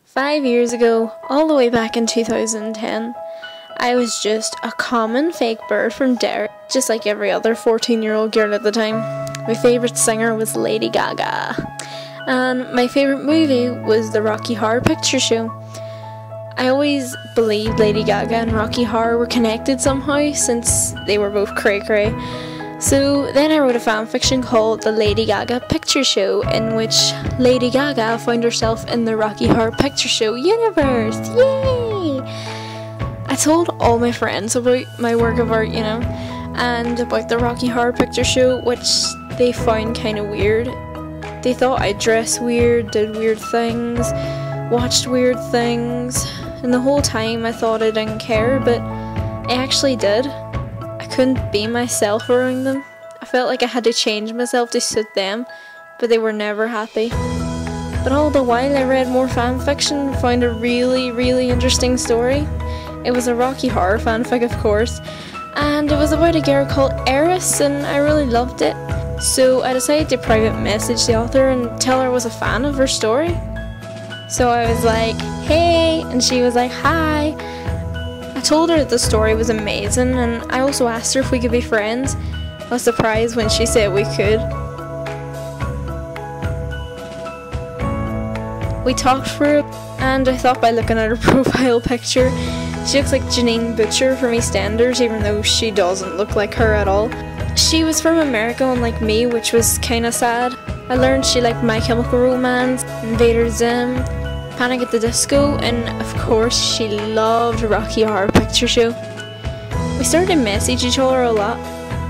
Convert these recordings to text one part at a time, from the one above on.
5 years ago, all the way back in 2010, I was just a common fake bird from Derry, just like every other 14-year-old girl at the time. My favourite singer was Lady Gaga, and my favourite movie was the Rocky Horror Picture Show. I always believed Lady Gaga and Rocky Horror were connected somehow, since they were both cray-cray. So then I wrote a fanfiction called The Lady Gaga Picture Show, in which Lady Gaga found herself in the Rocky Horror Picture Show universe. Yay! I told all my friends about my work of art, and about the Rocky Horror Picture Show, which they found kind of weird. They thought I dressed weird, did weird things, watched weird things, and the whole time I thought I didn't care, but I actually did. I couldn't be myself around them. I felt like I had to change myself to suit them, but they were never happy. But all the while I read more fanfiction and found a really interesting story. It was a Rocky Horror fanfic, of course, and it was about a girl called Eris, and I really loved it. So I decided to private message the author and tell her I was a fan of her story. So I was like, hey, and she was like, hi. I told her that the story was amazing, and I also asked her if we could be friends. I was surprised when she said we could. We talked for it, and I thought by looking at her profile picture, she looks like Janine Butcher from EastEnders, even though she doesn't look like her at all. She was from America, unlike me, which was kinda sad. I learned she liked My Chemical Romance, Invader Zim, Panic at the Disco, and of course she loved Rocky Horror Picture Show. We started to message each other a lot.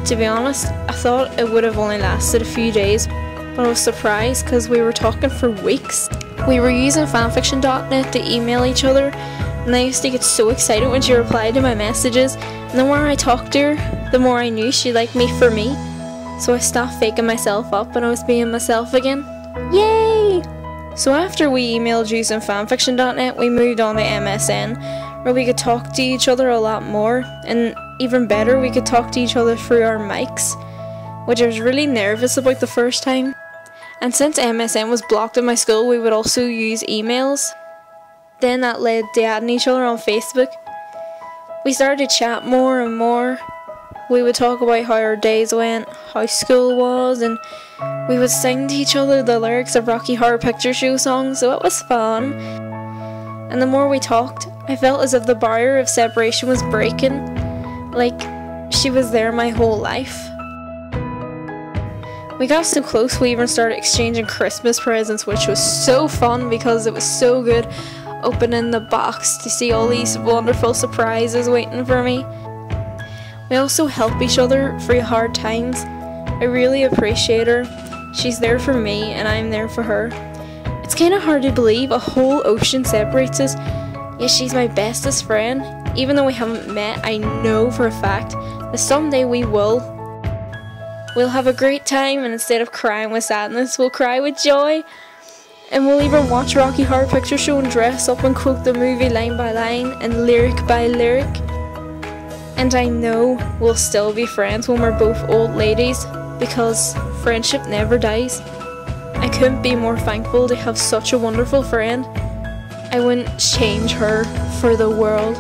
To be honest, I thought it would have only lasted a few days, but I was surprised because we were talking for weeks. We were using fanfiction.net to email each other, and I used to get so excited when she replied to my messages, and the more I talked to her, the more I knew she liked me for me. So I stopped faking myself up and I was being myself again. Yay! So after we emailed using fanfiction.net, we moved on to MSN, where we could talk to each other a lot more, and even better, we could talk to each other through our mics, which I was really nervous about the first time. And since MSN was blocked at my school, we would also use emails. Then that led to adding each other on Facebook. We started to chat more and more. We would talk about how our days went, how school was, and we would sing to each other the lyrics of Rocky Horror Picture Show songs, so it was fun. And the more we talked, I felt as if the barrier of separation was breaking, like she was there my whole life. We got so close we even started exchanging Christmas presents, which was so fun because it was so good opening the box to see all these wonderful surprises waiting for me. We also help each other through hard times. I really appreciate her. She's there for me and I'm there for her. It's kind of hard to believe a whole ocean separates us, yet she's my bestest friend. Even though we haven't met, I know for a fact that someday we will. We'll have a great time, and instead of crying with sadness, we'll cry with joy. And we'll even watch Rocky Horror Picture Show and dress up and quote the movie line by line and lyric by lyric. And I know we'll still be friends when we're both old ladies, because friendship never dies. I couldn't be more thankful to have such a wonderful friend. I wouldn't change her for the world.